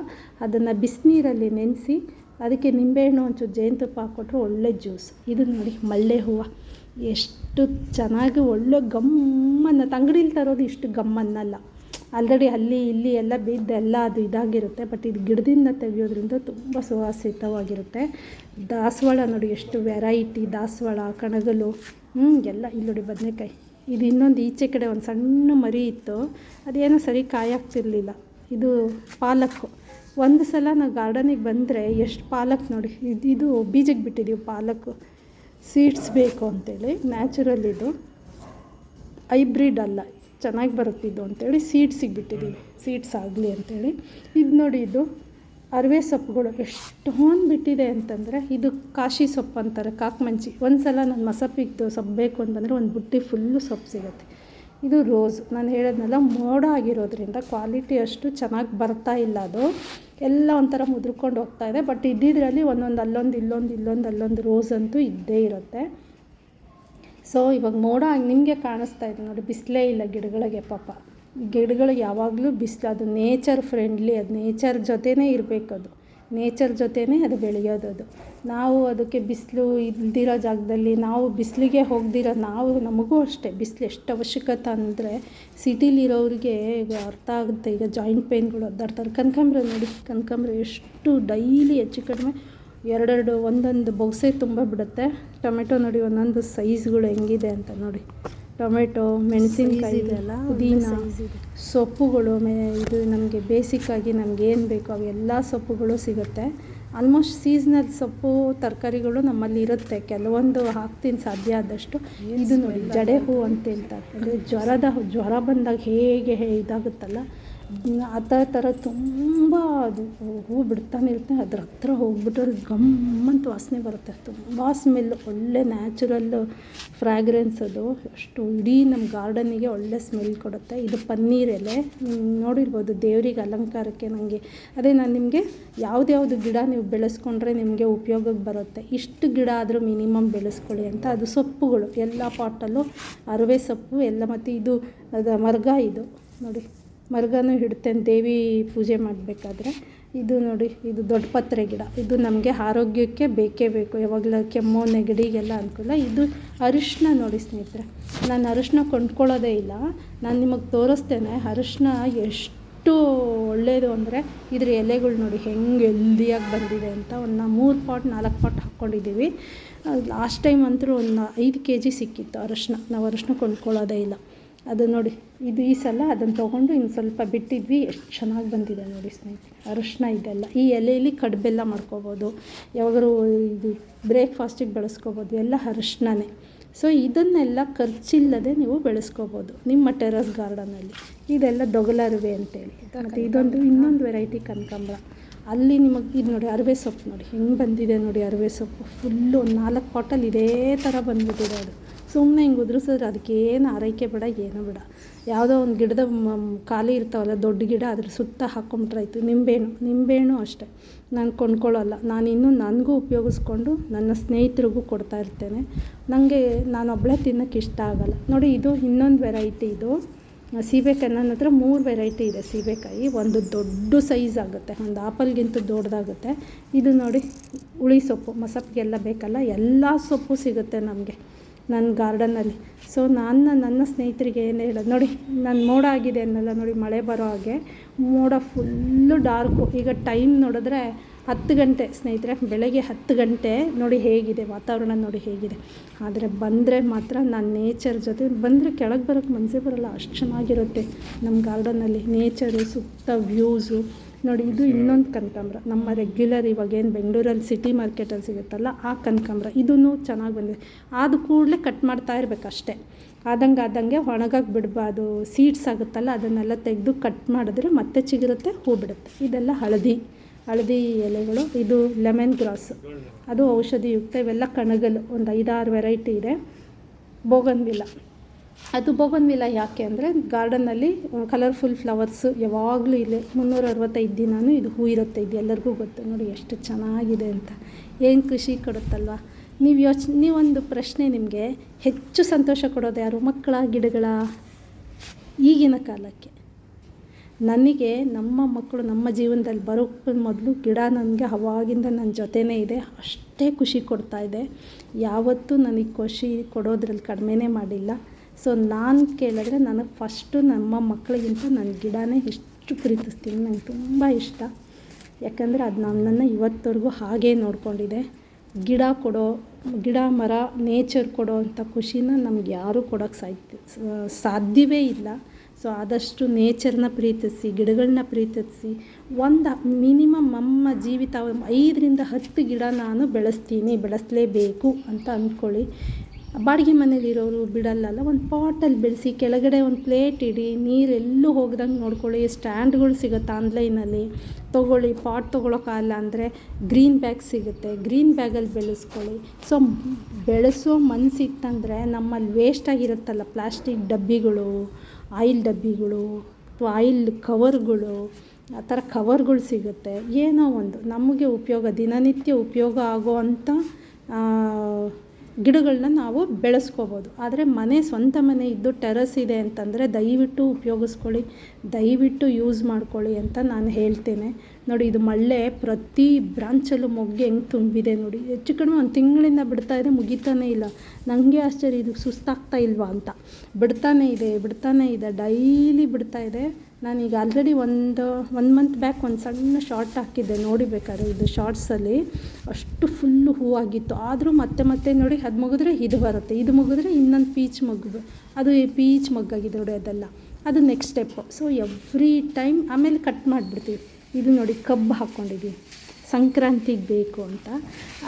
ಅದನ್ನು ಬಿಸಿನೀರಲ್ಲಿ ನೆನೆಸಿ ಅದಕ್ಕೆ ನಿಂಬೆಹಣ್ಣು ಒಂಚೂರು ಜೇನುತುಪ್ಪ ಹಾಕ್ಕೊಟ್ರೆ ಒಳ್ಳೆ ಜ್ಯೂಸ್. ಇದು ನೋಡಿ ಮಲ್ಲೆ ಹೂವು ಎಷ್ಟು ಚೆನ್ನಾಗಿ ಒಳ್ಳೆ ಗಮ್ಮನ್ನತ್ತೆ. ಅಂಗಡೀಲಿ ತರೋದು ಇಷ್ಟು ಗಮ್ಮನ್ನಲ್ಲ. ಆಲ್ರೆಡಿ ಅಲ್ಲಿ ಇಲ್ಲಿ ಎಲ್ಲ ಬಿದ್ದೆಲ್ಲ ಅದು ಇದಾಗಿರುತ್ತೆ. ಬಟ್ ಇದು ಗಿಡದಿಂದ ತೆಗೆಯೋದ್ರಿಂದ ತುಂಬ ಸುವಾಸಿತವಾಗಿರುತ್ತೆ. ದಾಸವಾಳ ನೋಡಿ, ಎಷ್ಟು ವೆರೈಟಿ ದಾಸವಾಳ, ಕಣಗಲು, ಎಲ್ಲ. ಇಲ್ಲಿ ನೋಡಿ ಬದನೆಕಾಯಿ. ಇದು ಇನ್ನೊಂದು ಈಚೆ ಕಡೆ ಒಂದು ಸಣ್ಣ ಮರಿ ಇತ್ತು, ಅದೇನೋ ಸರಿ ಕಾಯಾಗ್ತಿರ್ಲಿಲ್ಲ. ಇದು ಪಾಲಕ್ಕು. ಒಂದು ಸಲ ನಾವು ಗಾರ್ಡನಿಗೆ ಬಂದರೆ ಎಷ್ಟು ಪಾಲಕ್ ನೋಡಿ. ಇದು ಬೀಜಕ್ಕೆ ಬಿಟ್ಟಿದ್ದೀವಿ ಪಾಲಕ್ಕು. ಸೀಡ್ಸ್ ಬೇಕು ಅಂತೇಳಿ, ನ್ಯಾಚುರಲ್ ಇದು, ಹೈಬ್ರಿಡ್ ಅಲ್ಲ, ಚೆನ್ನಾಗಿ ಬರುತ್ತಿದ್ದು ಅಂತೇಳಿ ಸೀಡ್ಸಿಗೆ ಬಿಟ್ಟಿದ್ದೀವಿ, ಸೀಡ್ಸ್ ಆಗಲಿ ಅಂತೇಳಿ. ಇದು ನೋಡಿ, ಇದು ಅರಿವೆ ಸೊಪ್ಪುಗಳು ಎಷ್ಟೊಂದು ಬಿಟ್ಟಿದೆ ಅಂತಂದರೆ, ಇದು ಕಾಶಿ ಸೊಪ್ಪು ಅಂತಾರೆ, ಕಾಕಮಂಚಿ. ಒಂದು ಸಲ ನಾನು ಮಸಪ್ಪಿಗೆ ಸೊಪ್ಪು ಬೇಕು ಅಂತಂದರೆ ಒಂದು ಬುಟ್ಟಿ ಫುಲ್ಲು ಸೊಪ್ಪು ಸಿಗುತ್ತೆ. ಇದು ರೋಸ್, ನಾನು ಹೇಳೋದ್ನೆಲ್ಲ ಮೋಡ ಆಗಿರೋದ್ರಿಂದ ಕ್ವಾಲಿಟಿ ಅಷ್ಟು ಚೆನ್ನಾಗಿ ಬರ್ತಾ ಇಲ್ಲ. ಅದು ಎಲ್ಲ ಒಂಥರ ಮುದ್ರಕೊಂಡು ಹೋಗ್ತಾ ಇದೆ. ಬಟ್ ಇದ್ದಿದ್ರಲ್ಲಿ ಒಂದೊಂದು ಅಲ್ಲೊಂದು ರೋಸ್ ಅಂತೂ ಇದ್ದೇ ಇರುತ್ತೆ. ಸೊ ಇವಾಗ ಮೋಡ ನಿಮಗೆ ಕಾಣಿಸ್ತಾ ಇದೆ ನೋಡಿ, ಬಿಸಿಲೇ ಇಲ್ಲ ಗಿಡಗಳಿಗೆ. ಪಾಪ ಗಿಡಗಳು ಯಾವಾಗಲೂ ಬಿಸಿಲು, ಅದು ನೇಚರ್ ಫ್ರೆಂಡ್ಲಿ, ಅದು ನೇಚರ್ ಜೊತೆನೇ ಇರಬೇಕು, ಅದು ನೇಚರ್ ಜೊತೆನೇ ಅದು ಬೆಳೆಯೋದು. ಅದು ನಾವು ಅದಕ್ಕೆ ಬಿಸಿಲು ಇಲ್ದಿರೋ ಜಾಗದಲ್ಲಿ ನಾವು ಬಿಸಿಲಿಗೆ ಹೋಗ್ದಿರೋ ನಾವು, ನಮಗೂ ಅಷ್ಟೇ ಬಿಸಿಲು ಎಷ್ಟು ಅವಶ್ಯಕತೆ ಅಂದರೆ ಸಿಟಿಲಿರೋರಿಗೆ ಈಗ ಅರ್ಥ ಆಗುತ್ತೆ. ಈಗ ಜಾಯಿಂಟ್ ಪೇನ್ಗಳು ಒದ್ದಾಡ್ತಾರೆ. ಕನಕಾಂಬ್ರ ನೋಡಿ, ಕನಕಾಂಬ್ರ ಎಷ್ಟು ಡೈಲಿ ಹೆಚ್ಚು ಕಡಿಮೆ ಒಂದೊಂದು ಬೊಗಸೆ ತುಂಬ ಬಿಡುತ್ತೆ. ಟೊಮೆಟೊ ನೋಡಿ ಒಂದೊಂದು ಸೈಜ್ಗಳು ಹೆಂಗಿದೆ ಅಂತ ನೋಡಿ. ಟೊಮೆಟೊ, ಮೆಣಸಿನ್ಕಾಯಿ, ಪುದೀನ, ಸೊಪ್ಪುಗಳು, ಇದು ನಮಗೆ ಬೇಸಿಕ್ಕಾಗಿ ನಮ್ಗೆ ಏನು ಬೇಕೋ ಅವೆಲ್ಲ ಸೊಪ್ಪುಗಳು ಸಿಗುತ್ತೆ. ಆಲ್ಮೋಸ್ಟ್ ಸೀಸ್ನಲ್ ಸೊಪ್ಪು ತರಕಾರಿಗಳು ನಮ್ಮಲ್ಲಿ ಇರುತ್ತೆ. ಕೆಲವೊಂದು ಹಾಕ್ತೀನಿ ಸಾಧ್ಯ ಆದಷ್ಟು. ಇದು ನೋಡಿ ಜಡೆ ಹೂ ಅಂತ ಹೇಳ್ತಾರೆ, ಅಂದರೆ ಜ್ವರ ಬಂದಾಗ ಹೇಗೆ ಇದಾಗುತ್ತಲ್ಲ ಆ ಥರ ತುಂಬ ಅದು ಹೂ ಬಿಡ್ತಾನೆ ಇರುತ್ತೆ. ಅದ್ರ ಹತ್ರ ಹೋಗ್ಬಿಟ್ರೆ ಗಮ್ಮಂತ ವಾಸನೆ ಬರುತ್ತೆ, ತುಂಬ ಸ್ಮೆಲ್ಲು, ಒಳ್ಳೆ ನ್ಯಾಚುರಲ್ಲು ಫ್ರ್ಯಾಗ್ರೆನ್ಸ್. ಅದು ಅಷ್ಟು ಇಡೀ ನಮ್ಮ ಗಾರ್ಡನಿಗೆ ಒಳ್ಳೆ ಸ್ಮೆಲ್ ಕೊಡುತ್ತೆ. ಇದು ಪನ್ನೀರ್ ಎಲೆ ನೋಡಿರ್ಬೋದು, ದೇವರಿಗೆ ಅಲಂಕಾರಕ್ಕೆ. ನನಗೆ ಅದೇ ನಾನು ನಿಮಗೆ ಯಾವ್ದು ಗಿಡ ನೀವು ಬೆಳೆಸ್ಕೊಂಡ್ರೆ ನಿಮಗೆ ಉಪಯೋಗಕ್ಕೆ ಬರುತ್ತೆ, ಇಷ್ಟು ಗಿಡ ಆದರೂ ಮಿನಿಮಮ್ ಬೆಳೆಸ್ಕೊಳ್ಳಿ ಅಂತ. ಅದು ಸೊಪ್ಪುಗಳು ಎಲ್ಲ ಪಾಟಲ್ಲೂ ಅರಿವೆ ಸೊಪ್ಪು ಎಲ್ಲ. ಮತ್ತು ಇದು ಅದು ಮರ್ಗ, ಇದು ನೋಡಿ ಮರ್ಗನೂ ಇಡ್ತೇನೆ ದೇವಿ ಪೂಜೆ ಮಾಡಬೇಕಾದ್ರೆ. ಇದು ನೋಡಿ, ಇದು ದೊಡ್ಡ ಪತ್ರೆ ಗಿಡ. ಇದು ನಮಗೆ ಆರೋಗ್ಯಕ್ಕೆ ಬೇಕೇ ಬೇಕು, ಯಾವಾಗಲೂ ಕೆಮ್ಮು ನೆಗಡಿಗೆಲ್ಲ ಅನುಕೂಲ. ಇದು ಅರಿಶಿನ ನೋಡಿ ಸ್ನೇಹಿತರೆ, ನಾನು ಅರಿಶಿನ ಕೊಂಡ್ಕೊಳ್ಳೋದೇ ಇಲ್ಲ. ನಾನು ನಿಮಗೆ ತೋರಿಸ್ತೇನೆ ಅರಿಶಿನ ಎಷ್ಟು ಒಳ್ಳೆಯದು ಅಂದರೆ. ಇದ್ರ ಎಲೆಗಳು ನೋಡಿ ಹೆಂಗೆ ಹೆಲ್ದಿಯಾಗಿ ಬಂದಿದೆ ಅಂತ. ಒಂದು 3 ಪಾಟ್ 4 ಪಾಟ್ ಹಾಕ್ಕೊಂಡಿದ್ದೀವಿ. ಲಾಸ್ಟ್ ಟೈಮ್ ಅಂತೂ ಒಂದು 5 kg ಸಿಕ್ಕಿತ್ತು ಅರಿಶಿನ. ನಾವು ಅರಿಶಿನ ಕೊಂಡ್ಕೊಳ್ಳೋದೇ ಇಲ್ಲ. ಅದು ನೋಡಿ, ಇದು ಈ ಸಲ ಅದನ್ನು ತೊಗೊಂಡು ಇನ್ನು ಸ್ವಲ್ಪ ಬಿಟ್ಟಿದ್ವಿ, ಎಷ್ಟು ಚೆನ್ನಾಗಿ ಬಂದಿದೆ ನೋಡಿ ಸ್ನೇಹಿತರೆ. ಅರಿಶಿನ ಇದೆಲ್ಲ ಈ ಎಲೆಯಲ್ಲಿ ಕಡುಬೆಲ್ಲ ಮಾಡ್ಕೋಬೋದು, ಯಾವಾಗಲೂ ಇದು ಬ್ರೇಕ್ಫಾಸ್ಟಿಗೆ ಬೆಳೆಸ್ಕೋಬೋದು, ಎಲ್ಲ ಅರಿಶಿನನೇ. ಸೊ ಇದನ್ನೆಲ್ಲ ಖರ್ಚಿಲ್ಲದೆ ನೀವು ಬೆಳೆಸ್ಕೋಬೋದು ನಿಮ್ಮ ಟೆರಸ್ ಗಾರ್ಡನಲ್ಲಿ. ಇದೆಲ್ಲ ದೊಗಲರಿವೆ ಅಂತೇಳಿ. ಮತ್ತು ಇನ್ನೊಂದು ವೆರೈಟಿ ಕನಕಾಂಬರ. ಅಲ್ಲಿ ನಿಮಗೆ ಇದು ನೋಡಿ ಅರಿವೆ ಸೊಪ್ಪು ನೋಡಿ ಹೆಂಗೆ ಬಂದಿದೆ ನೋಡಿ. ಅರಿವೆ ಸೊಪ್ಪು ಫುಲ್ಲು 4 ಪಾಟಲ್ಲಿ ಇದೇ ಥರ ಬಂದುಬಿಟ್ಟಿದೆ. ಅದು ಸುಮ್ಮನೆ ಹಿಂಗೆ ಉದುರಿಸಿದ್ರೆ ಅದಕ್ಕೇನು ಆರೈಕೆ ಬೇಡ, ಏನೂ ಬೇಡ. ಯಾವುದೋ ಒಂದು ಗಿಡದ ಖಾಲಿ ಇರ್ತಾವಲ್ಲ ದೊಡ್ಡ ಗಿಡ, ಅದ್ರ ಸುತ್ತ ಹಾಕ್ಕೊಂಬಿಟ್ರಾಯ್ತು. ನಿಂಬೆಹಣ್ಣು ಅಷ್ಟೇ, ನಾನು ಕೊಂಡ್ಕೊಳ್ಳಲ್ಲ. ನನಗೂ ಉಪಯೋಗಿಸ್ಕೊಂಡು ನನ್ನ ಸ್ನೇಹಿತರಿಗೂ ಕೊಡ್ತಾ ಇರ್ತೇನೆ. ನಾನು ಒಬ್ಬಳೇ ತಿನ್ನೋಕ್ಕೆ ಇಷ್ಟ ಆಗೋಲ್ಲ ನೋಡಿ. ಇದು ಇನ್ನೊಂದು ವೆರೈಟಿ. ಇದು ಸೀಬೆಕಾಯಿ. ನನ್ನ ಹತ್ರ 3 ವೆರೈಟಿ ಇದೆ ಸೀಬೆಕಾಯಿ. ಒಂದು ದೊಡ್ಡ ಸೈಜ್ ಆಗುತ್ತೆ, ಒಂದು ಆಪಲ್ಗಿಂತ ದೊಡ್ಡದಾಗುತ್ತೆ. ಇದು ನೋಡಿ ಹುಳಿ ಸೊಪ್ಪು, ಮಸಪ್ಪಿಗೆಲ್ಲ ಬೇಕಲ್ಲ, ಎಲ್ಲ ಸೊಪ್ಪು ಸಿಗುತ್ತೆ ನಮಗೆ ನನ್ನ ಗಾರ್ಡನಲ್ಲಿ. ಸೊ ನನ್ನ ಸ್ನೇಹಿತರಿಗೆ ಏನು ಹೇಳೋದು ನೋಡಿ, ನಾನು ಮೋಡ ಆಗಿದೆ ಅನ್ನಲ್ಲ ನೋಡಿ, ಮಳೆ ಬರೋ ಹಾಗೆ ಮೋಡ ಫುಲ್ಲು ಡಾರ್ಕು. ಈಗ ಟೈಮ್ ನೋಡಿದ್ರೆ 10 ಗಂಟೆ ಸ್ನೇಹಿತರೆ, ಬೆಳಗ್ಗೆ 10 ಗಂಟೆ ನೋಡಿ ಹೇಗಿದೆ ವಾತಾವರಣ, ನೋಡಿ ಹೇಗಿದೆ. ಆದರೆ ಬಂದರೆ ಮಾತ್ರ ನಾನು ನೇಚರ್ ಜೊತೆ ಬಂದರೆ ಕೆಳಗೆ ಬರೋಕ್ಕೆ ಮನಸ್ಸೇ ಬರೋಲ್ಲ, ಅಷ್ಟು ಚೆನ್ನಾಗಿರುತ್ತೆ ನಮ್ಮ ಗಾರ್ಡನಲ್ಲಿ ನೇಚರು, ಸುತ್ತ ವ್ಯೂಸು ನೋಡಿ. ಇದು ಇನ್ನೊಂದು ಕನಕಾಂಬ್ರ, ನಮ್ಮ ರೆಗ್ಯುಲರ್ ಇವಾಗೇನು ಬೆಂಗಳೂರಲ್ಲಿ ಸಿಟಿ ಮಾರ್ಕೆಟಲ್ಲಿ ಸಿಗುತ್ತಲ್ಲ ಆ ಕನಕಾಂಬ್ರ. ಇದೂ ಚೆನ್ನಾಗಿ ಬಂದಿದೆ. ಆದ ಕೂಡಲೇ ಕಟ್ ಮಾಡ್ತಾ ಇರಬೇಕು ಅಷ್ಟೇ, ಆದಂಗೆ ಒಣಗಕ್ಕೆ ಬಿಡಬಾರ್ದು. ಸೀಡ್ಸ್ ಆಗುತ್ತಲ್ಲ ಅದನ್ನೆಲ್ಲ ತೆಗೆದು ಕಟ್ ಮಾಡಿದ್ರೆ ಮತ್ತೆ ಚಿಗುರುತ್ತೆ, ಹೂ ಬಿಡುತ್ತೆ. ಇದೆಲ್ಲ ಹಳದಿ ಎಲೆಗಳು. ಇದು ಲೆಮನ್ ಗ್ರಾಸ್, ಅದು ಔಷಧಿಯುಕ್ತ. ಇವೆಲ್ಲ ಕಣಗಲು, ಒಂದು 5-6 ವೆರೈಟಿ ಇದೆ. ಬೋಗನ್ವಿಲ್ಲ, ಅದು ಬೋಗನ್ವಿಲ್ಲ ಯಾಕೆ ಅಂದರೆ ಗಾರ್ಡನ್ನಲ್ಲಿ ಕಲರ್ಫುಲ್ ಫ್ಲವರ್ಸು ಯಾವಾಗಲೂ ಇಲ್ಲೇ 365 ದಿನವೂ ಇದು ಹೂ ಇರುತ್ತೆ. ಇದು ಎಲ್ಲರಿಗೂ ಗೊತ್ತು ನೋಡಿ ಎಷ್ಟು ಚೆನ್ನಾಗಿದೆ ಅಂತ. ಏನು ಖುಷಿ ಕೊಡುತ್ತಲ್ವ. ನೀವೊಂದು ಪ್ರಶ್ನೆ, ನಿಮಗೆ ಹೆಚ್ಚು ಸಂತೋಷ ಕೊಡೋದು ಯಾರು, ಮಕ್ಕಳ ಗಿಡಗಳ? ಈಗಿನ ಕಾಲಕ್ಕೆ ನನಗೆ ನಮ್ಮ ಮಕ್ಕಳು ನಮ್ಮ ಜೀವನದಲ್ಲಿ ಬರೋಕ್ಕೆ ಮೊದಲು ಗಿಡ ನನಗೆ ಅವಾಗಿಂದ ನನ್ನ ಜೊತೆನೇ ಇದೆ, ಅಷ್ಟೇ ಖುಷಿ ಕೊಡ್ತಾಯಿದೆ. ಯಾವತ್ತೂ ನನಗೆ ಖುಷಿ ಕೊಡೋದ್ರಲ್ಲಿ ಕಡಿಮೆನೇ ಮಾಡಿಲ್ಲ. ಸೊ ನಾನು ಕೇಳಿದ್ರೆ ನನಗೆ ಫಸ್ಟು ನಮ್ಮ ಮಕ್ಕಳಿಗಿಂತ ನನ್ನ ಗಿಡನೇ ಎಷ್ಟು ಪ್ರೀತಿಸ್ತೀನಿ, ನಂಗೆ ತುಂಬ ಇಷ್ಟ. ಯಾಕಂದರೆ ಅದು ನನ್ನನ್ನು ಇವತ್ತವರೆಗೂ ಹಾಗೇ ನೋಡ್ಕೊಂಡಿದೆ. ಗಿಡ ಮರ ನೇಚರ್ ಕೊಡೋ ಅಂಥ ಖುಷಿನ ನಮ್ಗೆ ಯಾರೂ ಕೊಡೋಕ್ಕೆ ಸಾಧ್ಯವೇ ಇಲ್ಲ. ಸೊ ಆದಷ್ಟು ನೇಚರ್ನ ಪ್ರೀತಿಸಿ, ಗಿಡಗಳನ್ನ ಪ್ರೀತಿಸಿ, ಮಿನಿಮಮ್ ನಮ್ಮ ಜೀವಿತ 5 ರಿಂದ 10 ಗಿಡ ನಾನು ಬೆಳೆಸಲೇಬೇಕು ಅಂತ ಅಂದ್ಕೊಳ್ಳಿ. ಬಾಡಿಗೆ ಮನೇಲಿರೋರು ಬಿಡಲ್ಲಲ್ಲ, ಒಂದು ಪಾಟಲ್ಲಿ ಬೆಳೆಸಿ, ಕೆಳಗಡೆ ಒಂದು ಪ್ಲೇಟ್ ಇಡಿ, ನೀರೆಲ್ಲೂ ಹೋಗ್ದಂಗೆ ನೋಡ್ಕೊಳ್ಳಿ. ಸ್ಟ್ಯಾಂಡ್ಗಳು ಸಿಗುತ್ತೆ ಆನ್ಲೈನಲ್ಲಿ, ತೊಗೊಳ್ಳಿ. ಪಾಟ್ ತೊಗೊಳೋಕ್ಕಾಗಲ್ಲ ಅಂದರೆ ಗ್ರೀನ್ ಬ್ಯಾಗ್ ಸಿಗುತ್ತೆ, ಗ್ರೀನ್ ಬ್ಯಾಗಲ್ಲಿ ಬೆಳೆಸ್ಕೊಳ್ಳಿ. ಸೊ ಬೆಳೆಸೋ ಮನಸ್ಸಿತ್ತಂದರೆ ನಮ್ಮಲ್ಲಿ ವೇಸ್ಟಾಗಿರುತ್ತಲ್ಲ ಪ್ಲಾಸ್ಟಿಕ್ ಡಬ್ಬಿಗಳು, ಆಯಿಲ್ ಡಬ್ಬಿಗಳು ಅಥವಾ ಆಯಿಲ್ ಕವರ್ಗಳು, ಆ ಥರ ಕವರ್ಗಳು ಸಿಗುತ್ತೆ. ಏನೋ ಒಂದು ನಮಗೆ ಉಪಯೋಗ, ದಿನನಿತ್ಯ ಉಪಯೋಗ ಆಗೋ ಅಂಥ ಗಿಡಗಳನ್ನ ನಾವು ಬೆಳೆಸ್ಕೋಬೋದು. ಆದರೆ ಸ್ವಂತ ಮನೆ ಇದ್ದು ಟೆರಸ್ ಇದೆ ಅಂತಂದರೆ ದಯವಿಟ್ಟು ಉಪಯೋಗಿಸ್ಕೊಳ್ಳಿ, ದಯವಿಟ್ಟು ಯೂಸ್ ಮಾಡ್ಕೊಳ್ಳಿ ಅಂತ ನಾನು ಹೇಳ್ತೇನೆ. ನೋಡಿ, ಇದು ಮಳ್ಳೆ ಪ್ರತಿ ಬ್ರಾಂಚಲ್ಲೂ ಮೊಗ್ಗೆ ಹೆಂಗೆ ತುಂಬಿದೆ ನೋಡಿ. ಹೆಚ್ಚು ಕಡಿಮೆ ಒಂದು ತಿಂಗಳಿಂದ ಬಿಡ್ತಾಯಿದೆ, ಮುಗಿತಾನೇ ಇಲ್ಲ. ನನಗೆ ಆಶ್ಚರ್ಯ, ಇದು ಸುಸ್ತಾಗ್ತಾ ಇಲ್ವಾ ಅಂತ. ಬಿಡ್ತಾನೇ ಇದೆ, ಡೈಲಿ ಬಿಡ್ತಾಯಿದೆ. ನಾನೀಗ ಆಲ್ರೆಡಿ ಒಂದು ಮಂತ್ ಬ್ಯಾಕ್ ಒಂದು ಸಣ್ಣ ಶಾರ್ಟ್ ಹಾಕಿದ್ದೆ ನೋಡಿ, ಬೇಕಾದ್ರೆ ಇದು ಶಾರ್ಟ್ಸಲ್ಲಿ ಅಷ್ಟು ಫುಲ್ಲು ಹೂವಾಗಿತ್ತು. ಆದರೂ ಮತ್ತೆ ನೋಡಿ, ಅದು ಮುಗಿದ್ರೆ ಇದು ಬರುತ್ತೆ, ಇದು ಮುಗಿದ್ರೆ ಇನ್ನೊಂದು ಪೀಚ್ ಮಗ್ಗು, ಅದು ಪೀಚ್ ಮಗ್ಗಾಗಿದೆ ನೋಡಿ, ಅದೆಲ್ಲ ಅದು next step. So every time ಆಮೇಲೆ ಕಟ್ ಮಾಡಿಬಿಡ್ತೀವಿ. ಇದು ನೋಡಿ, ಕಬ್ಬು ಹಾಕ್ಕೊಂಡಿದ್ದೀವಿ ಸಂಕ್ರಾಂತಿಗೆ ಬೇಕು ಅಂತ.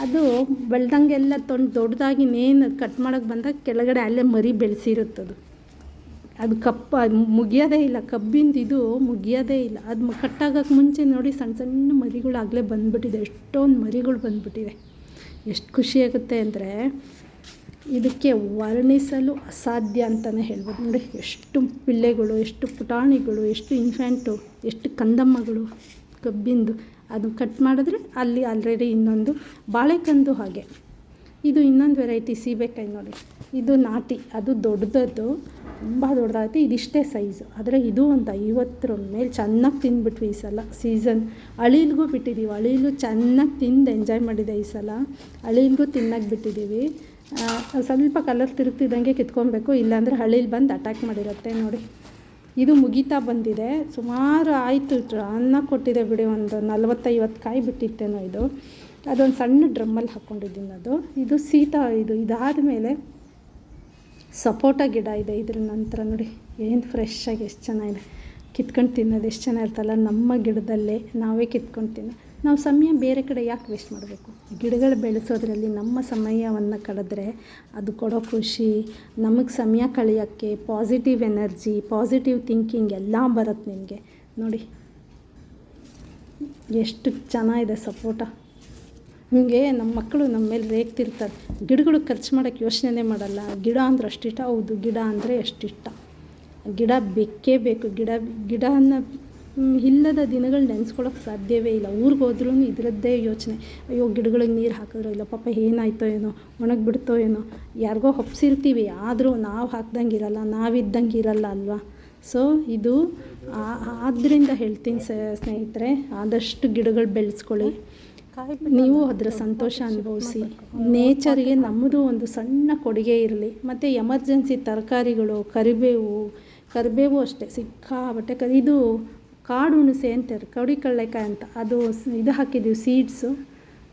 ಅದು ಬೆಳ್ದಂಗೆಲ್ಲ ದೊಡ್ಡದಾಗಿ ನೇನು ಕಟ್ ಮಾಡೋಕ್ಕೆ ಬಂದಾಗ ಕೆಳಗಡೆ ಅಲ್ಲೇ ಮರಿ ಬೆಳೆಸಿರುತ್ತದು. ಅದು ಮುಗಿಯೋದೇ ಇಲ್ಲ, ಕಬ್ಬಿಂದು ಇದು ಮುಗಿಯೋದೇ ಇಲ್ಲ. ಅದು ಕಟ್ಟಾಗೋಕ್ಕೆ ಮುಂಚೆ ನೋಡಿ ಸಣ್ಣ ಸಣ್ಣ ಮರಿಗಳಾಗಲೇ ಬಂದುಬಿಟ್ಟಿದೆ, ಎಷ್ಟೊಂದು ಮರಿಗಳು ಬಂದುಬಿಟ್ಟಿವೆ. ಎಷ್ಟು ಖುಷಿಯಾಗುತ್ತೆ ಅಂದರೆ ಇದಕ್ಕೆ ವರ್ಣಿಸಲು ಅಸಾಧ್ಯ ಅಂತಲೇ ಹೇಳ್ಬೋದು. ನೋಡಿ, ಎಷ್ಟು ಪಿಳ್ಳೆಗಳು, ಎಷ್ಟು ಪುಟಾಣಿಗಳು, ಎಷ್ಟು ಇನ್ಫ್ಯಾಂಟು, ಎಷ್ಟು ಕಂದಮ್ಮಗಳು ಕಬ್ಬಿಂದು. ಅದು ಕಟ್ ಮಾಡಿದ್ರೆ ಅಲ್ಲಿ ಆಲ್ರೆಡಿ ಇನ್ನೊಂದು ಬಾಳೆಕಂದು ಹಾಗೆ. ಇದು ಇನ್ನೊಂದು ವೆರೈಟಿ ಸೀಬೆಕಾಯಿ ನೋಡಿ, ಇದು ನಾಟಿ, ಅದು ದೊಡ್ಡದು, ತುಂಬ ದೊಡ್ಡದಾಗುತ್ತೆ. ಇದಿಷ್ಟೇ ಸೈಜು, ಆದರೆ ಇದು ಒಂದು 50 ಮೇಲೆ ಚೆನ್ನಾಗಿ ತಿಂದುಬಿಟ್ವಿ ಈ ಸಲ. ಸೀಸನ್ ಅಳಿಲ್ಗೂ ಬಿಟ್ಟಿದ್ದೀವಿ, ಅಳಿಲು ಚೆನ್ನಾಗಿ ತಿಂದು ಎಂಜಾಯ್ ಮಾಡಿದೆ ಈ ಸಲ. ಅಳಿಲ್ಗೂ ತಿನ್ನೋಕ್ಕೆ ಬಿಟ್ಟಿದ್ದೀವಿ. ಸ್ವಲ್ಪ ಕಲರ್ ತಿರುಗ್ತಿದ್ದಂಗೆ ಕಿತ್ಕೊಬೇಕು, ಇಲ್ಲಾಂದರೆ ಅಳಿಲ್ ಬಂದು ಅಟ್ಯಾಕ್ ಮಾಡಿರುತ್ತೆ ನೋಡಿ. ಇದು ಮುಗಿತಾ ಬಂದಿದೆ, ಸುಮಾರು ಆಯಿತು, ಅನ್ನ ಕೊಟ್ಟಿದೆ ಬಿಡಿ, ಒಂದು 40-50 ಕಾಯಿ ಬಿಟ್ಟಿತ್ತೇನೋ ಇದು. ಅದೊಂದು ಸಣ್ಣ ಡ್ರಮ್ಮಲ್ಲಿ ಹಾಕ್ಕೊಂಡಿದ್ದೀನಿ. ಇದು ಇದಾದ ಮೇಲೆ ಸಪೋಟ ಗಿಡ ಇದೆ. ಇದ್ರ ನಂತರ ನೋಡಿ ಏನು ಫ್ರೆಶ್ ಆಗಿ ಎಷ್ಟು ಚೆನ್ನಾಗಿದೆ. ಕಿತ್ಕೊಂಡು ತಿನ್ನೋದು ಎಷ್ಟು ಚೆನ್ನಾಗಿರ್ತಲ್ಲ, ನಮ್ಮ ಗಿಡದಲ್ಲೇ ನಾವೇ ಕಿತ್ಕೊಂಡು ತಿನ್ನೋ. ನಾವು ಸಮಯ ಬೇರೆ ಕಡೆ ಯಾಕೆ ವೇಸ್ಟ್ ಮಾಡಬೇಕು? ಗಿಡಗಳು ಬೆಳೆಸೋದ್ರಲ್ಲಿ ನಮ್ಮ ಸಮಯವನ್ನು ಕಳೆದ್ರೆ ಅದು ಕೊಡೋ ಖುಷಿ, ನಮಗೆ ಸಮಯ ಕಳೆಯೋಕ್ಕೆ ಪಾಸಿಟಿವ್ ಎನರ್ಜಿ, ಪಾಸಿಟಿವ್ ಥಿಂಕಿಂಗ್ ಎಲ್ಲ ಬರುತ್ತೆ ನಿಮಗೆ. ನೋಡಿ ಎಷ್ಟು ಚೆನ್ನಾಗಿದೆ ಸಪೋಟ. ಹೀಗೆ ನಮ್ಮ ಮಕ್ಕಳು ನಮ್ಮ ಮೇಲೆ ರೇಗ್ತಿರ್ತಾರೆ, ಗಿಡಗಳು ಖರ್ಚು ಮಾಡೋಕ್ಕೆ ಯೋಚನೆ ಮಾಡಲ್ಲ. ಗಿಡ ಅಂದ್ರೆ ಅಷ್ಟಿಷ್ಟ, ಹೌದು, ಗಿಡ ಅಂದರೆ ಎಷ್ಟಿಷ್ಟ. ಗಿಡ ಬೇಕೇ ಬೇಕು. ಗಿಡನ ಇಲ್ಲದ ದಿನಗಳು ನೆನೆಸ್ಕೊಳ್ಳೋಕೆ ಸಾಧ್ಯವೇ ಇಲ್ಲ. ಊರಿಗೆ ಹೋದ್ರೂ ಇದರದ್ದೇ ಯೋಚನೆ, ಅಯ್ಯೋ ಗಿಡಗಳಿಗೆ ನೀರು ಹಾಕಿದ್ರೋ ಇಲ್ಲ, ಪಾಪ ಏನಾಯ್ತೋ ಏನೋ, ಒಣಗಿಬಿಡ್ತೋ ಏನೋ. ಯಾರಿಗೋ ಹೊಪ್ಸಿರ್ತೀವಿ, ಆದರೂ ನಾವು ಹಾಕ್ದಂಗೆ ಇರಲ್ಲ, ನಾವಿದ್ದಂಗೆ ಇರಲ್ಲ ಅಲ್ವಾ. ಸೊ ಇದು ಆದ್ದರಿಂದ ಹೇಳ್ತೀನಿ ಸ್ನೇಹಿತರೆ, ಆದಷ್ಟು ಗಿಡಗಳು ಬೆಳೆಸ್ಕೊಳ್ಳಿ, ನೀವು ಅದರ ಸಂತೋಷ ಅನುಭವಿಸಿ. ನೇಚರ್ಗೆ ನಮ್ಮದು ಒಂದು ಸಣ್ಣ ಕೊಡುಗೆ ಇರಲಿ. ಮತ್ತು ಎಮರ್ಜೆನ್ಸಿ ತರಕಾರಿಗಳು, ಕರಿಬೇವು ಅಷ್ಟೇ ಸಿಕ್ಕಾಬಟ್ಟೆ. ಇದು ಕಾಡು ಹುಣಸೆ ಅಂತಾರೆ, ಕಡಲೆಕಾಯಿ ಅಂತ, ಅದು ಇದು ಹಾಕಿದ್ದೀವಿ ಸೀಡ್ಸು.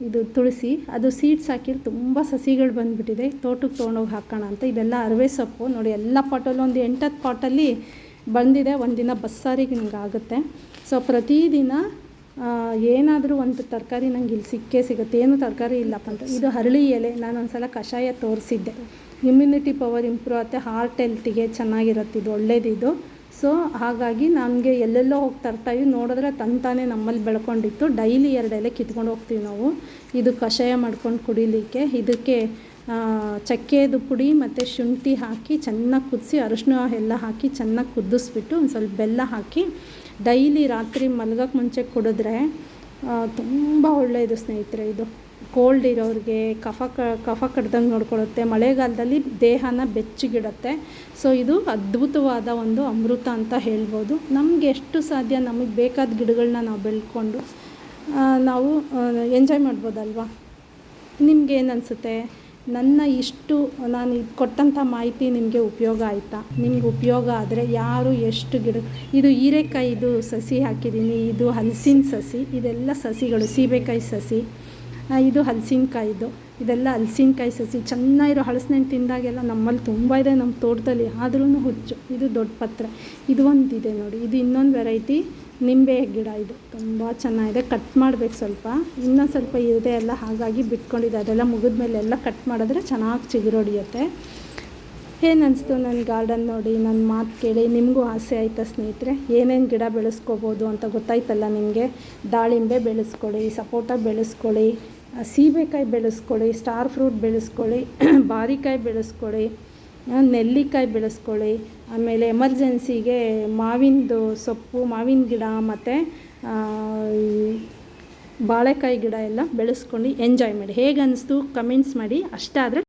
ಇದು ತುಳಸಿ, ಅದು ಸೀಡ್ಸ್ ಹಾಕಿದ್ರೆ ತುಂಬ ಸಸಿಗಳು ಬಂದುಬಿಟ್ಟಿದೆ. ತೋಟಕ್ಕೆ ತೊಗೊಂಡೋಗಿ ಹಾಕೋಣ ಅಂತ. ಇದೆಲ್ಲ ಅರವೆ ಸೊಪ್ಪು ನೋಡಿ, ಎಲ್ಲ ಪಾಟಲ್ಲೂ ಒಂದು 8-10 ಪಾಟಲ್ಲಿ ಬಂದಿದೆ. ಒಂದಿನ ಬಸ್ಸಾರಿಗೆ ನಿಮ್ಗೆ ಆಗುತ್ತೆ. ಸೊ ಪ್ರತಿದಿನ ಏನಾದರೂ ಒಂದು ತರಕಾರಿ ನಂಗೆ ಇಲ್ಲಿ ಸಿಗುತ್ತೆ. ಏನು ತರಕಾರಿ ಇಲ್ಲಪ್ಪ ಅಂತ. ಇದು ಹರಳಿ ಎಲೆ, ನಾನು ಒಂದು ಸಲ ಕಷಾಯ ತೋರಿಸಿದ್ದೆ. ಇಮ್ಯುನಿಟಿ ಪವರ್ ಇಂಪ್ರೂವ್ ಆಗುತ್ತೆ, ಹಾರ್ಟ್ ಹೆಲ್ತಿಗೆ ಚೆನ್ನಾಗಿರುತ್ತೆ, ಇದು ಒಳ್ಳೇದಿದು. ಸೊ ಹಾಗಾಗಿ ನನಗೆ ಎಲ್ಲೆಲ್ಲೋ ಹೋಗಿ ತರ್ತಾಯಿವಿ, ನೋಡಿದ್ರೆ ತಂತಾನೆ ನಮ್ಮಲ್ಲಿ ಬೆಳ್ಕೊಂಡಿತ್ತು. ಡೈಲಿ 2 ಎಲೆ ಕಿತ್ಕೊಂಡು ಹೋಗ್ತೀವಿ ನಾವು. ಇದು ಕಷಾಯ ಮಾಡ್ಕೊಂಡು ಕುಡಿಲಿಕ್ಕೆ. ಇದಕ್ಕೆ ಚಕ್ಕೆದು ಪುಡಿ ಮತ್ತು ಶುಂಠಿ ಹಾಕಿ ಚೆನ್ನಾಗಿ ಕುದಿಸಿ, ಅರಿಶಿನ ಎಲ್ಲ ಹಾಕಿ ಚೆನ್ನಾಗಿ ಕುದಿಸ್ಬಿಟ್ಟು ಒಂದು ಸ್ವಲ್ಪ ಬೆಲ್ಲ ಹಾಕಿ ಡೈಲಿ ರಾತ್ರಿ ಮಲಗೋಕ್ಕೆ ಮುಂಚೆ ಕುಡಿದ್ರೆ ತುಂಬ ಒಳ್ಳೆಯದು ಸ್ನೇಹಿತರೆ. ಇದು ಕೋಲ್ಡ್ ಇರೋರಿಗೆ, ಕಫ ಕಡ್ದಂಗೆ ನೋಡ್ಕೊಳ್ಳುತ್ತೆ, ಮಳೆಗಾಲದಲ್ಲಿ ದೇಹನ ಬೆಚ್ಚಗಿಡುತ್ತೆ. ಸೊ ಇದು ಅದ್ಭುತವಾದ ಒಂದು ಅಮೃತ ಅಂತ ಹೇಳ್ಬೋದು. ನಮಗೆ ಎಷ್ಟು ಸಾಧ್ಯ ನಮಗೆ ಬೇಕಾದ ಗಿಡಗಳನ್ನ ನಾವು ಬೆಳ್ಕೊಂಡು ನಾವು ಎಂಜಾಯ್ ಮಾಡ್ಬೋದಲ್ವಾ. ನಿಮ್ಗೇನು ಅನಿಸುತ್ತೆ? ನನ್ನ ನಾನು ಕೊಟ್ಟಂಥ ಮಾಹಿತಿ ನಿಮಗೆ ಉಪಯೋಗ ಆಯಿತಾ? ನಿಮ್ಗೆ ಉಪಯೋಗ ಆದರೆ ಯಾರು ಎಷ್ಟು ಗಿಡ, ಇದು ಹೀರೆಕಾಯಿದು ಸಸಿ ಹಾಕಿದ್ದೀನಿ, ಇದು ಹಲಸಿನ ಸಸಿ, ಇದೆಲ್ಲ ಸಸಿಗಳು, ಸೀಬೆಕಾಯಿ ಸಸಿ, ಇದು ಹಲಸಿನಕಾಯಿದು, ಇದೆಲ್ಲ ಹಲಸಿನಕಾಯಿ ಸಸಿ. ಚೆನ್ನಾಗಿರೋ ಹಲಸಿನಣ್ಣು ತಿಂದಾಗೆಲ್ಲ ನಮ್ಮಲ್ಲಿ ತುಂಬ ಇದೆ ನಮ್ಮ ತೋಟದಲ್ಲಿ, ಆದ್ರೂ ಹುಚ್ಚು. ಇದು ದೊಡ್ಡ ಪತ್ರೆ, ಇದು ಒಂದಿದೆ ನೋಡಿ. ಇದು ಇನ್ನೊಂದು ವೆರೈಟಿ ನಿಂಬೆ ಗಿಡ, ಇದು ತುಂಬ ಚೆನ್ನಾಗಿದೆ. ಕಟ್ ಮಾಡಬೇಕು ಸ್ವಲ್ಪ, ಇನ್ನೂ ಸ್ವಲ್ಪ ಇದೆ ಎಲ್ಲ, ಹಾಗಾಗಿ ಬಿಟ್ಕೊಂಡಿದೆ. ಅದೆಲ್ಲ ಮುಗಿದ್ಮೇಲೆ ಎಲ್ಲ ಕಟ್ ಮಾಡಿದ್ರೆ ಚೆನ್ನಾಗಿ ಚಿಗುರೊಡಿಯುತ್ತೆ. ಏನು ಅನಿಸ್ತು ನನ್ನ ಗಾರ್ಡನ್ ನೋಡಿ, ನನ್ನ ಮಾತು ಕೇಳಿ ನಿಮಗೂ ಆಸೆ ಆಯಿತಾ ಸ್ನೇಹಿತರೆ? ಏನೇನು ಗಿಡ ಬೆಳೆಸ್ಕೋಬೋದು ಅಂತ ಗೊತ್ತಾಯ್ತಲ್ಲ ನಿಮಗೆ. ದಾಳಿಂಬೆ ಬೆಳೆಸ್ಕೊಳ್ಳಿ, ಸಪೋಟ ಬೆಳೆಸ್ಕೊಳ್ಳಿ, ಸೀಬೆಕಾಯಿ ಬೆಳೆಸ್ಕೊಳ್ಳಿ, ಸ್ಟಾರ್ ಫ್ರೂಟ್ ಬೆಳೆಸ್ಕೊಳ್ಳಿ, ಬಾರಿಕಾಯಿ ಬೆಳೆಸ್ಕೊಳ್ಳಿ, ನೆಲ್ಲಿಕಾಯಿ ಬೆಳೆಸ್ಕೊಳ್ಳಿ. ಆಮೇಲೆ ಎಮರ್ಜೆನ್ಸಿಗೆ ಮಾವಿನದು ಸೊಪ್ಪು, ಮಾವಿನ ಗಿಡ ಮತ್ತು ಬಾಳೆಕಾಯಿ ಗಿಡ ಎಲ್ಲ ಬೆಳೆಸ್ಕೊಂಡು ಎಂಜಾಯ್ ಮಾಡಿ. ಹೇಗೆ ಅನ್ನಿಸ್ತು ಕಮೆಂಟ್ಸ್ ಮಾಡಿ. ಅಷ್ಟಾದರೆ